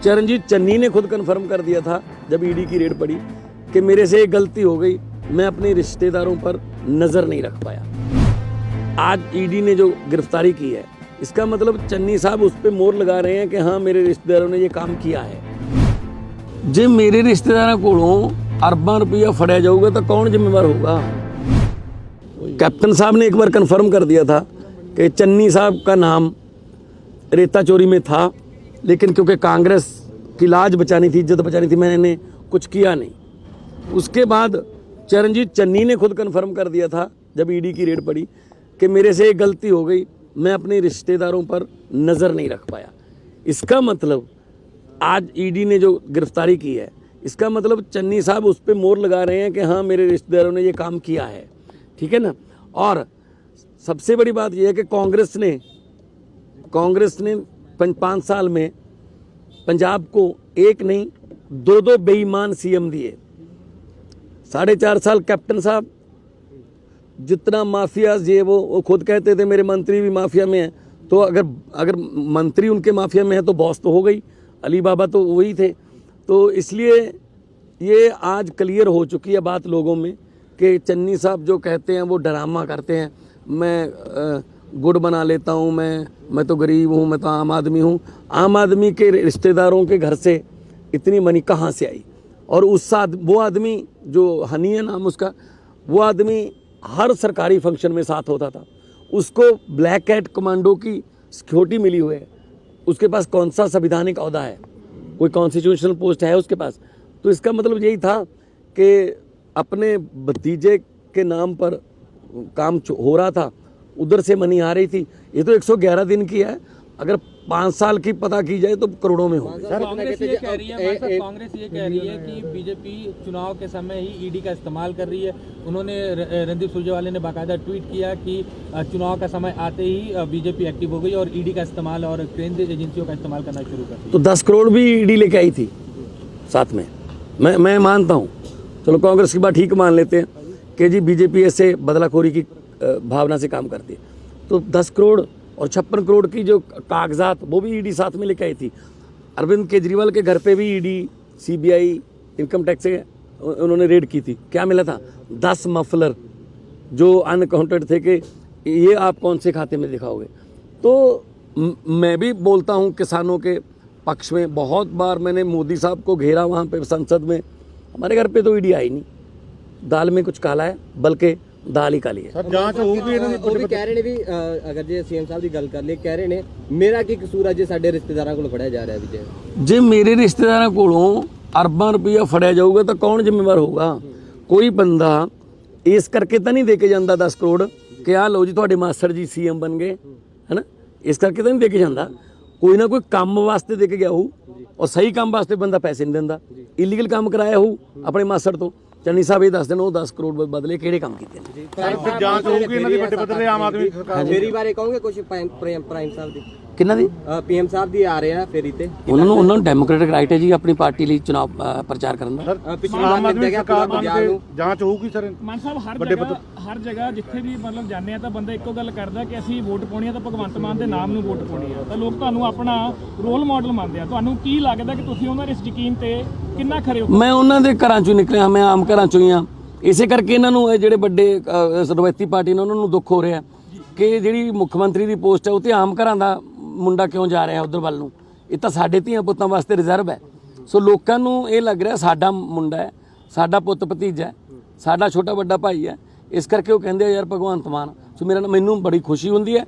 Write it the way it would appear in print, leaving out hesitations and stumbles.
चरणजीत चन्नी ने खुद कन्फर्म कर दिया था जब ईडी की रेड पड़ी कि मेरे से एक गलती हो गई, मैं अपने रिश्तेदारों पर नजर नहीं रख पाया। आज ईडी ने जो गिरफ्तारी की है, इसका मतलब चन्नी साहब उस पर मोहर लगा रहे हैं कि हाँ मेरे रिश्तेदारों ने ये काम किया है। जे मेरे रिश्तेदारों को अरबां रुपया फड़िया जाऊगा तो कौन जिम्मेवार होगा? कैप्टन साहब ने एक बार कन्फर्म कर दिया था कि चन्नी साहब का नाम रेता चोरी में था, लेकिन क्योंकि कांग्रेस की लाज बचानी थी, इज्जत बचानी थी, मैंने कुछ किया नहीं। उसके बाद चरणजीत चन्नी ने खुद कन्फर्म कर दिया था जब ईडी की रेड पड़ी कि मेरे से एक गलती हो गई, मैं अपने रिश्तेदारों पर नज़र नहीं रख पाया। इसका मतलब आज ईडी ने जो गिरफ्तारी की है, इसका मतलब चन्नी साहब उस पर मोहर लगा रहे हैं कि हाँ मेरे रिश्तेदारों ने ये काम किया है, ठीक है ना। और सबसे बड़ी बात यह है कि कांग्रेस ने 5 साल में पंजाब को एक नहीं 2 बेईमान सीएम दिए। 4.5 साल कैप्टन साहब जितना माफिया ये वो खुद कहते थे मेरे मंत्री भी माफिया में हैं, तो अगर मंत्री उनके माफिया में है तो बॉस तो हो गई, अली बाबा तो वही थे। तो इसलिए ये आज क्लियर हो चुकी है बात लोगों में कि चन्नी साहब जो कहते हैं वो ड्रामा करते हैं, मैं गुड़ बना लेता हूँ, मैं तो गरीब हूँ, मैं तो आम आदमी हूँ। आम आदमी के रिश्तेदारों के घर से इतनी मनी कहाँ से आई? और वो आदमी जो हनी है नाम उसका, वो आदमी हर सरकारी फंक्शन में साथ होता था। उसको ब्लैक कैट कमांडो की सिक्योरिटी मिली हुई है। उसके पास कौन सा संविधानिक ओहदा है? कोई कॉन्स्टिट्यूशनल पोस्ट है उसके पास? तो इसका मतलब यही था कि अपने भतीजे के नाम पर काम हो रहा था, उधर से मनी आ रही थी। ये तो 111 दिन की है, अगर 5 साल की पता की जाए तो करोड़ों में होगी। कांग्रेस ये कह रही है कि बीजेपी चुनाव के समय ही ईडी का इस्तेमाल कर रही है। उन्होंने रणदीप सुरजेवाला ने बाकायदा ट्वीट किया कि चुनाव का समय आते ही बीजेपी एक्टिव हो गई और ईडी का इस्तेमाल और केंद्रीय एजेंसियों का इस्तेमाल करना शुरू कर दिया। तो 10 करोड़ भी ईडी लेके आई थी साथ में। मैं मानता हूँ, चलो कांग्रेस की बात ठीक मान लेते हैं कि जी बीजेपी ऐसे बदलाखोरी की भावना से काम करती है, तो 10 करोड़ और 56 करोड़ की जो कागजात वो भी ईडी साथ में लेके आई थी। अरविंद केजरीवाल के घर पे भी ईडी, सीबीआई, इनकम टैक्स से उन्होंने रेड की थी। क्या मिला था? 10 मफलर जो अनअकाउंटेड थे कि ये आप कौन से खाते में दिखाओगे। तो मैं भी बोलता हूँ किसानों के पक्ष में। बहुत बार मैंने मोदी साहब को घेरा वहाँ पे संसद में। हमारे घर पे तो ईडी आई नहीं। दाल में कुछ काला है, बल्कि दाल ही काली है। सर जांच होगी ਇਹਨਾਂ ਦੀ। ਉਹ ਵੀ ਕਹਿ ਰਹੇ ਨੇ ਵੀ ਅਗਰ ਜੇ ਸੀਐਮ ਸਾਹਿਬ ਦੀ ਗੱਲ ਕਰ ਲਈ, ਕਹਿ ਰਹੇ ਨੇ ਮੇਰਾ ਕੀ ਕਸੂਰ ਹੈ ਜੇ ਸਾਡੇ ਰਿਸ਼ਤੇਦਾਰਾਂ ਕੋਲ ਫੜਿਆ ਜਾ ਰਿਹਾ ਵੀ ਜੇ ਮੇਰੇ ਰਿਸ਼ਤੇਦਾਰਾਂ ਕੋਲੋਂ ਅਰਬਾਂ ਰੁਪਇਆ ਫੜਿਆ ਜਾਊਗਾ ਤਾਂ ਕੌਣ ਜ਼ਿੰਮੇਵਾਰ ਹੋਊਗਾ? ਕੋਈ ਬੰਦਾ ਇਸ ਕਰਕੇ ਤਾਂ ਨਹੀਂ ਦੇ ਕੇ ਜਾਂਦਾ 10 ਕਰੋੜ ਕਿ ਆਹ ਲਓ ਜੀ ਤੁਹਾਡੇ ਮਾਸਟਰ ਜੀ ਸੀਐਮ ਬਣ ਗਏ, ਹੈਨਾ। ਇਸ ਕਰਕੇ ਤਾਂ ਨਹੀਂ ਦੇ ਕੇ ਜਾਂਦਾ। ਕੋਈ ਨਾ ਕੋਈ ਕੰਮ ਵਾਸਤੇ ਦੇ ਕੇ ਗਿਆ ਹੋਊ, ਔਰ ਸਹੀ ਕੰਮ ਵਾਸਤੇ ਬੰਦਾ ਪੈਸੇ ਨਹੀਂ ਦਿੰਦਾ। ਇਲੀਗਲ ਕੰਮ ਕਰਾਇਆ ਹੋਊ ਆਪਣੇ ਮਾਸਟਰ ਤੋਂ। ਚੰਨੀ ਸਾਹਿਬ ਇਹ ਦੱਸ ਦੇਣ ਉਹ 10 ਕਰੋੜ ਬਦਲੇ ਕਿਹੜੇ ਕੰਮ ਕੀਤੇ ਨੇ। ਸਰ ਫਿਰ ਜਾਂਚ ਹੋਊਗੀ ਇਹਨਾਂ ਦੀ ਵੱਡੇ ਪੱਧਰ ਤੇ ਆਮ ਆਦਮੀ ਸਰਕਾਰ। ਮੇਰੀ ਬਾਰੇ ਕਹੋਗੇ ਕੁਝ ਪ੍ਰਾਈਮ ਸਾਹਿਬ ਦੀ? ਕਿੰਨਾ ਦੀ? ਪੀਐਮ ਸਾਹਿਬ ਦੀ ਆ ਰਹੇ ਆ ਫੇਰੀ ਤੇ। ਉਹਨਾਂ ਨੂੰ ਡੈਮੋਕ੍ਰੈਟਿਕ ਰਾਈਟ ਹੈ ਜੀ ਆਪਣੀ ਪਾਰਟੀ ਲਈ ਚੁਣਾਵ ਪ੍ਰਚਾਰ ਕਰਨ ਦਾ। ਸਰ ਆਮ ਆਦਮੀ ਸਰਕਾਰ ਨੂੰ ਜਾਂਚ ਹੋਊਗੀ ਸਰ। ਮਾਨ ਸਾਹਿਬ ਹਰ ਜਗ੍ਹਾ ਜਿੱਥੇ ਵੀ ਮਤਲਬ ਜਾਂਦੇ ਆ ਤਾਂ ਬੰਦਾ ਇੱਕੋ ਗੱਲ ਕਰਦਾ ਕਿ ਅਸੀਂ ਵੋਟ ਪਾਉਣੀ ਆ ਤਾਂ ਭਗਵੰਤ ਮਾਨ ਦੇ ਨਾਮ ਨੂੰ ਵੋਟ ਪਾਉਣੀ ਆ, ਤਾਂ ਲੋਕ ਤੁਹਾਨੂੰ ਆਪਣਾ ਰੋਲ ਮਾਡਲ ਮੰਨਦੇ ਆ। ਤੁਹਾਨੂੰ ਕੀ ਲੱਗਦਾ ਕਿ ਤੁਸੀਂ ਉਹਨਾਂ ਦੇ ਇਸ ਯਕੀਨ ਤੇ ਕਿੰਨਾ ਖਰੇ ਹੋ? ਮੈਂ ਉਹਨਾਂ ਦੇ ਘਰਾਂ ਚੋਂ ਨਿਕਲਿਆ, ਮੈਂ ਆਮ ਘਰਾਂ ਚੋਂ ਹੀ ਆ। ਇਸੇ ਕਰਕੇ ਇਹਨਾਂ ਨੂੰ ਜਿਹੜੇ ਵੱਡੇ ਰਵਾਇਤੀ ਪਾਰਟੀ ਨੇ ਉਹਨਾਂ ਨੂੰ ਦੁੱਖ ਹੋ ਰਿਹਾ ਕਿ ਜਿਹੜੀ ਮੁੱਖ ਮੰਤਰੀ ਦੀ ਪੋਸਟ ਹੈ ਉਹ ਤੇ ਆਮ ਘਰਾਂ ਦਾ ਮੁੰਡਾ ਕਿਉਂ ਜਾ ਰਿਹਾ ਉਧਰ ਵੱਲ ਨੂੰ। ਇਹ ਤਾਂ ਸਾਡੇ ਧੀਆਂ ਪੁੱਤਾਂ ਵਾਸਤੇ ਰਿਜ਼ਰਵ ਹੈ। ਸੋ ਲੋਕਾਂ ਨੂੰ ਇਹ ਲੱਗ ਰਿਹਾ ਸਾਡਾ ਮੁੰਡਾ ਹੈ, ਸਾਡਾ ਪੁੱਤ ਭਤੀਜਾ ਹੈ, ਸਾਡਾ ਛੋਟਾ ਵੱਡਾ ਭਾਈ ਹੈ। ਇਸ ਕਰਕੇ ਉਹ ਕਹਿੰਦੇ ਆ ਯਾਰ ਭਗਵੰਤ ਮਾਨ। ਸੋ ਮੈਨੂੰ ਬੜੀ ਖੁਸ਼ੀ ਹੁੰਦੀ ਹੈ।